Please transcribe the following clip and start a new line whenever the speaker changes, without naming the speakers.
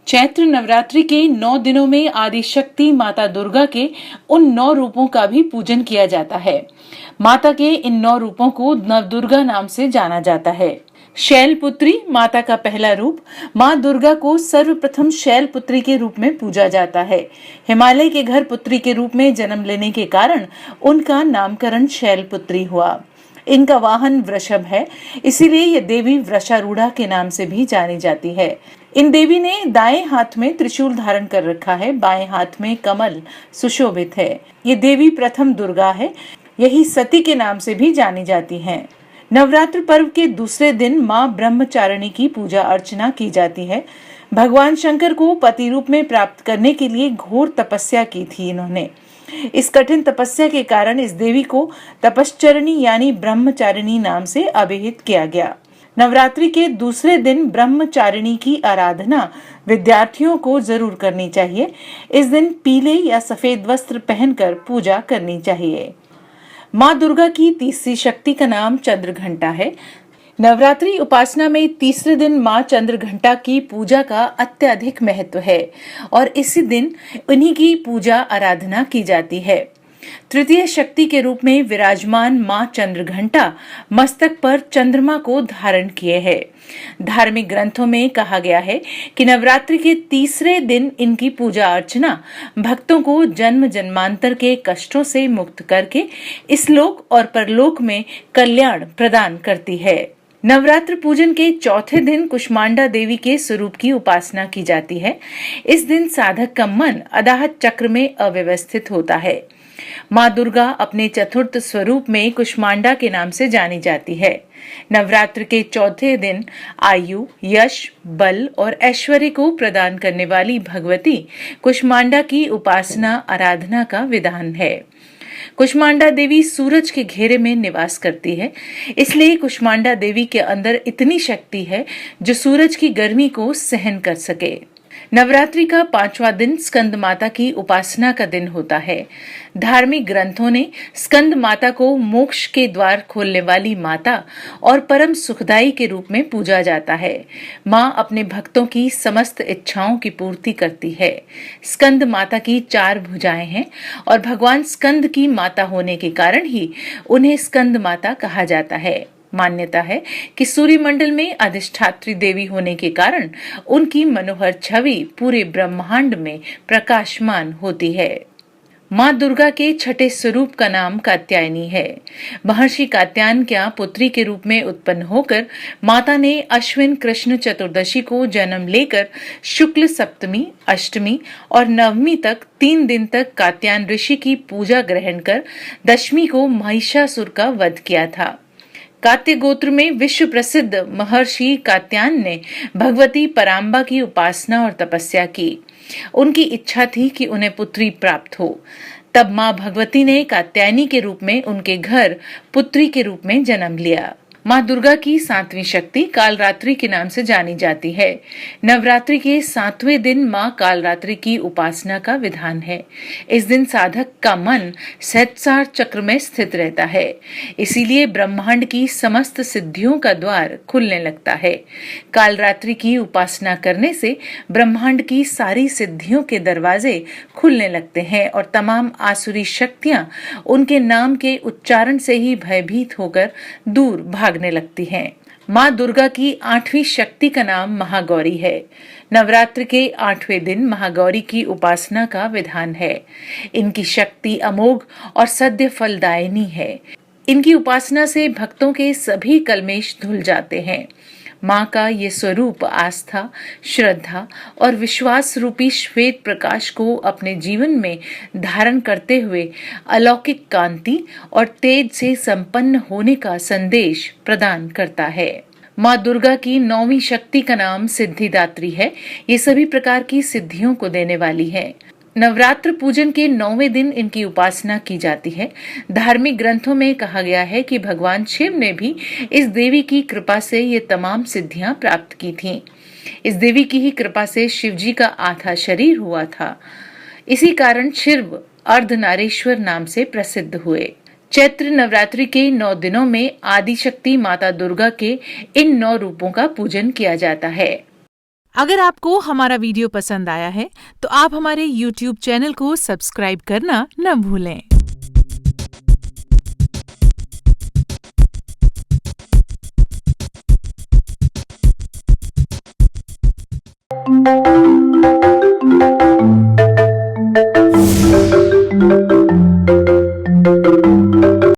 चैत्र नवरात्रि के 9 दिनों में आदिशक्ति माता दुर्गा के उन 9 रूपों का भी पूजन किया जाता है। माता के इन 9 रूपों को नवदुर्गा नाम से जाना जाता है। शैलपुत्री माता का पहला रूप। माँ दुर्गा को सर्वप्रथम शैलपुत्री के रूप में पूजा जाता है। हिमालय के घर पुत्री के रूप में जन्म लेने के कारण उनका नामकरण शैलपुत्री हुआ। इनका वाहन वृषभ है, इसीलिए ये देवी वृषारूढ़ा के नाम से भी जानी जाती है। इन देवी ने दाएं हाथ में त्रिशूल धारण कर रखा है, बाएं हाथ में कमल सुशोभित है। ये देवी प्रथम दुर्गा है, यही सती के नाम से भी जानी जाती हैं। नवरात्र पर्व के दूसरे दिन माँ ब्रह्मचारिणी की पूजा अर्चना की जाती है। भगवान शंकर को पति रूप में प्राप्त करने के लिए घोर तपस्या की थी इन्होंने। इस कठिन तपस्या के कारण इस देवी को तपश्चरणी यानी ब्रह्मचारिणी नाम से अभिहित किया गया। नवरात्रि के दूसरे दिन ब्रह्मचारिणी की आराधना विद्यार्थियों को जरूर करनी चाहिए। इस दिन पीले या सफेद वस्त्र पहनकर पूजा करनी चाहिए। माँ दुर्गा की तीसरी शक्ति का नाम चंद्रघंटा है। नवरात्रि उपासना में तीसरे दिन माँ चंद्रघंटा की पूजा का अत्यधिक महत्व है और इसी दिन उन्हीं की पूजा आराधना की जाती है। तृतीय शक्ति के रूप में विराजमान माँ चंद्रघंटा मस्तक पर चंद्रमा को धारण किए है। धार्मिक ग्रंथों में कहा गया है कि नवरात्रि के तीसरे दिन इनकी पूजा अर्चना भक्तों को जन्म जन्मांतर के कष्टों से मुक्त करके इस लोक और परलोक में कल्याण प्रदान करती है। नवरात्र पूजन के चौथे दिन कुष्मांडा देवी के स्वरूप की उपासना की जाती है। इस दिन साधक का मन अदाहत चक्र में अव्यवस्थित होता है। माँ दुर्गा अपने चतुर्थ स्वरूप में कुष्मांडा के नाम से जानी जाती है। नवरात्र के चौथे दिन आयु, यश, बल और ऐश्वर्य को प्रदान करने वाली भगवती कुष्मांडा की उपासना आराधना का विधान है। कुष्मांडा देवी सूरज के घेरे में निवास करती है, इसलिए कुष्मांडा देवी के अंदर इतनी शक्ति है जो सूरज की गर्मी को सहन कर सके। नवरात्रि का 5वां दिन स्कंद माता की उपासना का दिन होता है। धार्मिक ग्रंथों ने स्कंद माता को मोक्ष के द्वार खोलने वाली माता और परम सुखदायी के रूप में पूजा जाता है। माँ अपने भक्तों की समस्त इच्छाओं की पूर्ति करती है। स्कंद माता की 4 भुजाएं हैं और भगवान स्कंद की माता होने के कारण ही उन्हें स्कंद माता कहा जाता है। मान्यता है कि सूर्यमंडल में अधिष्ठात्री देवी होने के कारण उनकी मनोहर छवि पूरे ब्रह्मांड में प्रकाशमान होती है। माँ दुर्गा के छठे स्वरूप का नाम कात्यायनी है। महर्षि कात्यायन पुत्री के रूप में उत्पन्न होकर माता ने अश्विन कृष्ण चतुर्दशी को जन्म लेकर शुक्ल सप्तमी, अष्टमी और नवमी तक 3 दिन तक कात्यायन ऋषि की पूजा ग्रहण कर दशमी को महिषासुर का वध किया था। कात्य गोत्र में विश्व प्रसिद्ध महर्षि कात्यायन ने भगवती पराम्बा की उपासना और तपस्या की। उनकी इच्छा थी कि उन्हें पुत्री प्राप्त हो। तब माँ भगवती ने कात्यायनी के रूप में उनके घर पुत्री के रूप में जन्म लिया। माँ दुर्गा की 7वीं शक्ति कालरात्रि के नाम से जानी जाती है। नवरात्रि के 7वें दिन माँ कालरात्रि की उपासना का विधान है। इस दिन साधक का मन सहस्रार चक्र में स्थित रहता है, इसीलिए ब्रह्मांड की समस्त सिद्धियों का द्वार खुलने लगता है। कालरात्रि की उपासना करने से ब्रह्मांड की सारी सिद्धियों के दरवाजे खुलने लगते हैं और तमाम आसुरी शक्तियां उनके नाम के उच्चारण से ही भयभीत होकर दूर भागने लगती हैं। माँ दुर्गा की 8वीं शक्ति का नाम महागौरी है। नवरात्र के 8वें दिन महागौरी की उपासना का विधान है। इनकी शक्ति अमोघ और सद्य फलदायिनी है। इनकी उपासना से भक्तों के सभी कल्मेश धुल जाते हैं। माँ का ये स्वरूप आस्था, श्रद्धा और विश्वास रूपी श्वेत प्रकाश को अपने जीवन में धारण करते हुए अलौकिक कांति और तेज से संपन्न होने का संदेश प्रदान करता है। माँ दुर्गा की 9वीं शक्ति का नाम सिद्धिदात्री है। ये सभी प्रकार की सिद्धियों को देने वाली है। नवरात्र पूजन के 9वें दिन इनकी उपासना की जाती है। धार्मिक ग्रंथों में कहा गया है कि भगवान शिव ने भी इस देवी की कृपा से ये तमाम सिद्धियां प्राप्त की थीं। इस देवी की ही कृपा से शिव जी का आधा शरीर हुआ था। इसी कारण शिव अर्धनारीश्वर नाम से प्रसिद्ध हुए। चैत्र नवरात्रि के 9 दिनों में आदिशक्ति माता दुर्गा के इन 9 रूपों का पूजन किया जाता है।
अगर आपको हमारा वीडियो पसंद आया है तो आप हमारे YouTube चैनल को सब्सक्राइब करना न भूलें।